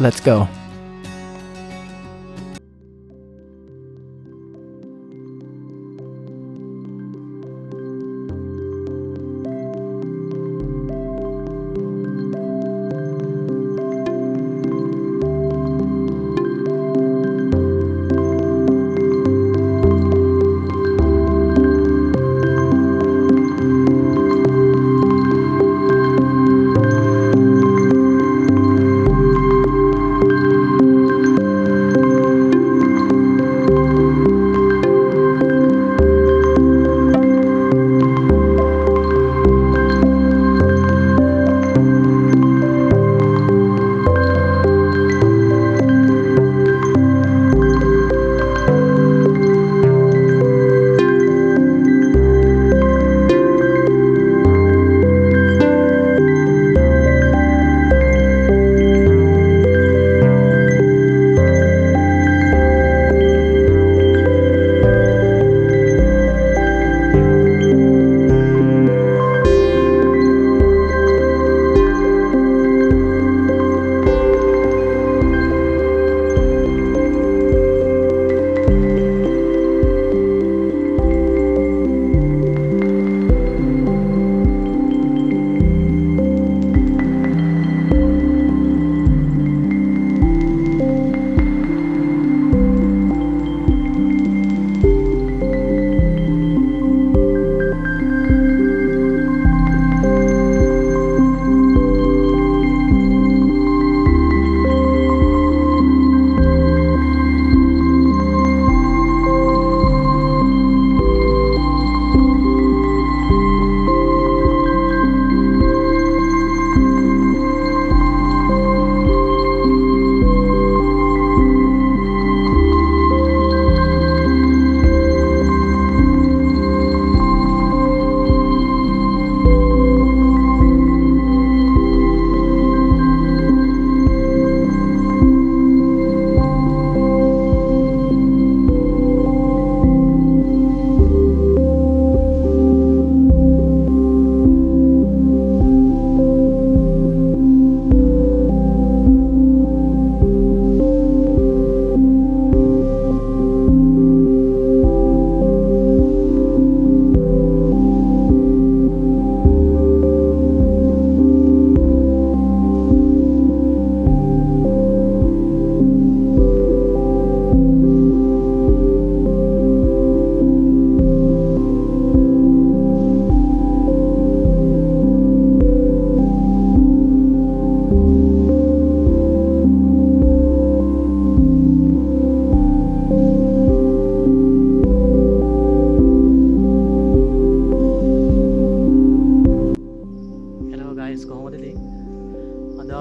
let's go.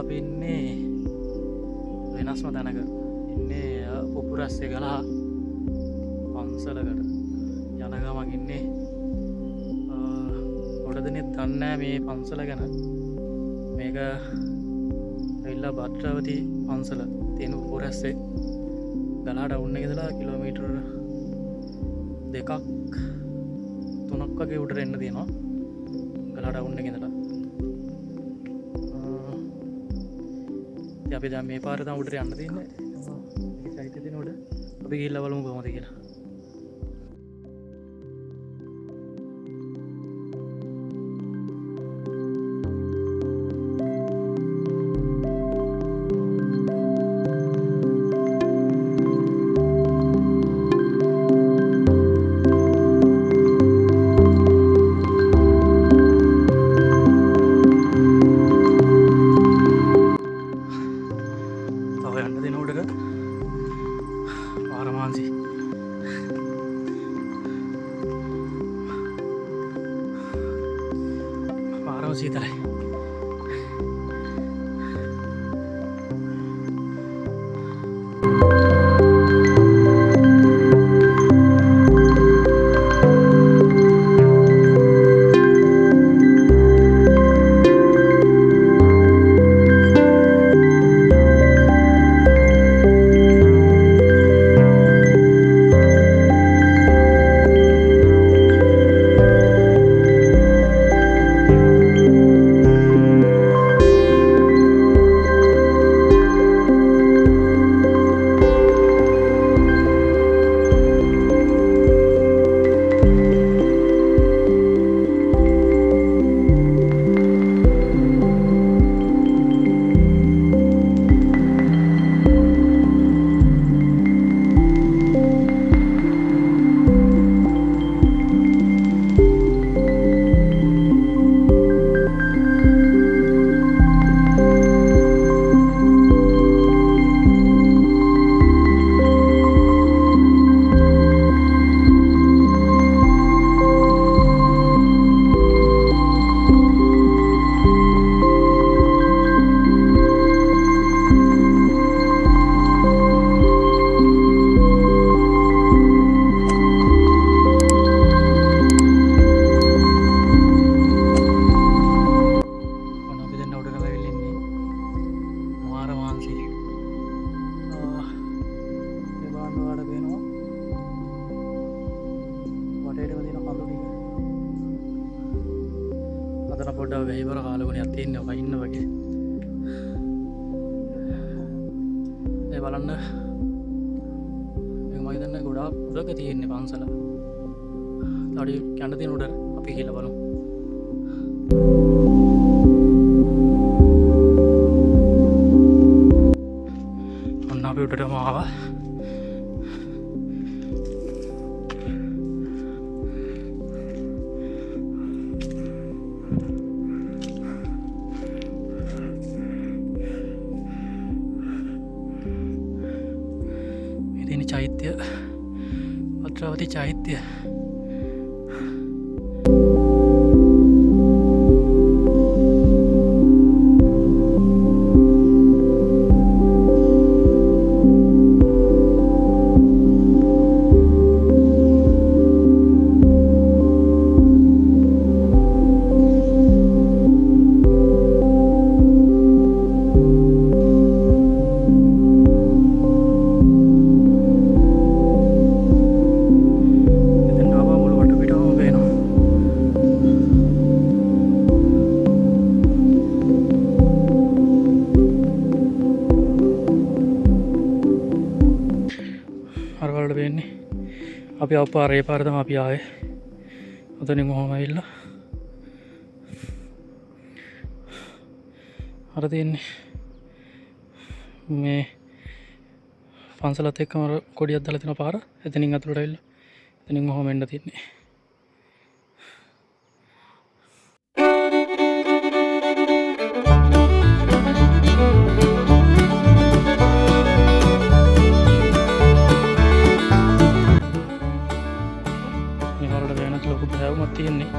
අපි ඉන්නේ වෙනස්ම තැනක ඉන්නේ පුපුරස්සේ ගලා පන්සලකට යන ගමන් ඉන්නේ ගොඩදෙනෙක් දන්නේ මේ පන්සල ගැන මේක ඇවිල්ලා භද්‍රවති පන්සල තියෙන පුපුරස්සේ ගලාට උන්න ඉඳලා කිලෝමීටර් 2ක් 3ක් වගේ උඩට එන්න තියෙනවා ගලාට උන්න ඉඳලා අපි දැන් මේ පාර තමයි උඩට යන්න තියෙන්නේ. මේ සයිට් එකේ තියෙන උඩ අපි ගිහිල්ලා බලමු කොහොමද කියලා. පොඩ්ඩක් වෙහිවර කාලගුණයක් තියෙනවා වහින්න වගේ. ඒ බලන්න මම හිතන්නේ ගොඩාක් උඩක තියෙන්නේ පන්සල. තඩි යන්න තියෙන උඩ අපි කියලා බලමු. ඔන්න අපි උඩටම ආවා. චෛත්‍ය භද්‍රාවති චෛත්‍ය. අරවලට වෙන්නේ අපි අවපාරේ පාර තමයි අපි ආවේ. ඔතනින් කොහොම ඇවිල්ලා අර තියෙන්නේ මේ පන්සලත් එක්කම කොඩියක් දාලා තියෙන පාර. එතනින් අතුලට ඇවිල්ලා එතනින් කොහොම එන්න තියෙන්නේ. ලොකු පැවුමක් තියෙන්නේ.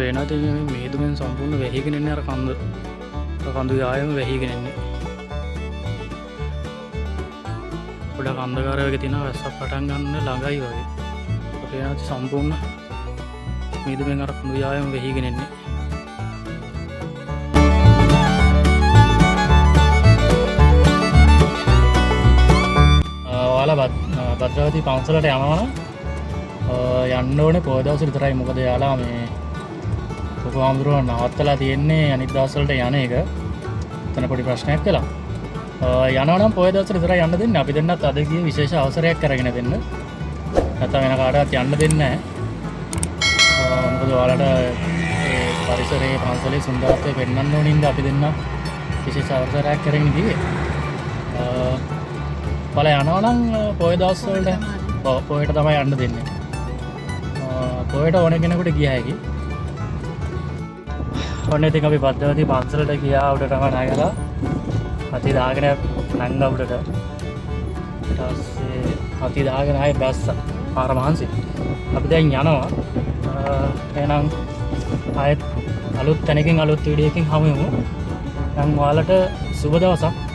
පේනවා මේදුමෙන් සම්පූර්ණ වැහිගෙන එන්නේ අර කඳු ආයෙම වැහිගෙන එන්නේ. පොඩක් අන්ධකාරය වගේ තියෙනවා. වැස්සක් පටන් ගන්න ළඟයි වගේ. පේනවා සම්පූර්ණ මේදුමෙන් අර කඳු ආයෙම වැහිගෙන එන්නේ. ඔයාලා භද්‍රාවති පන්සලට යනවා නම් යන්න ඕනේ පොය දවස් විතරයි. මොකද යාලා මේ ලොකු හාමුදුරුවෝ නවත්තලා තියෙන්නේ අනිත් දවස්වලට යන එක. එතන පොඩි ප්‍රශ්නයක් වෙලා. යනවා නම් පොය දවස් විතරයි යන්න දෙන්නේ. අපි දෙන්නත් අද ගියේ විශේෂ අවසරයක් අරගෙන දෙන්න. නැත්නම් වෙන කාටවත් යන්න දෙන්නේ නැහැ. මොකද ඔයාලට මේ පරිසරයේ පන්සලේ සුන්දරත්වය පෙන්වන්න ඕනින්ද අපි දෙන්න විශේෂ අවසරයක් අරගෙන ගියේ. ඔයාලා යනවා නම් පොය දවස් වලට පොයට තමයි යන්න දෙන්නේ. පොයට ඕන කෙනෙකුට ගිය හැකි. ඔන්න ඉතින් අපි භද්‍රාවති පන්සලට ගියා. උඩටම නැගලා අති දාගෙන නැංගා උඩට. ඊට පස්සේ අති දාගෙන ආයේ බැස්සා. පාර මහන්සි. අපි දැන් යනවා. එහෙනම් ආයෙත් අලුත් තැනකින් අලුත් වීඩියෝ එකකින් හමු වෙමු. දැන් ඔයාලට සුබ දවසක්.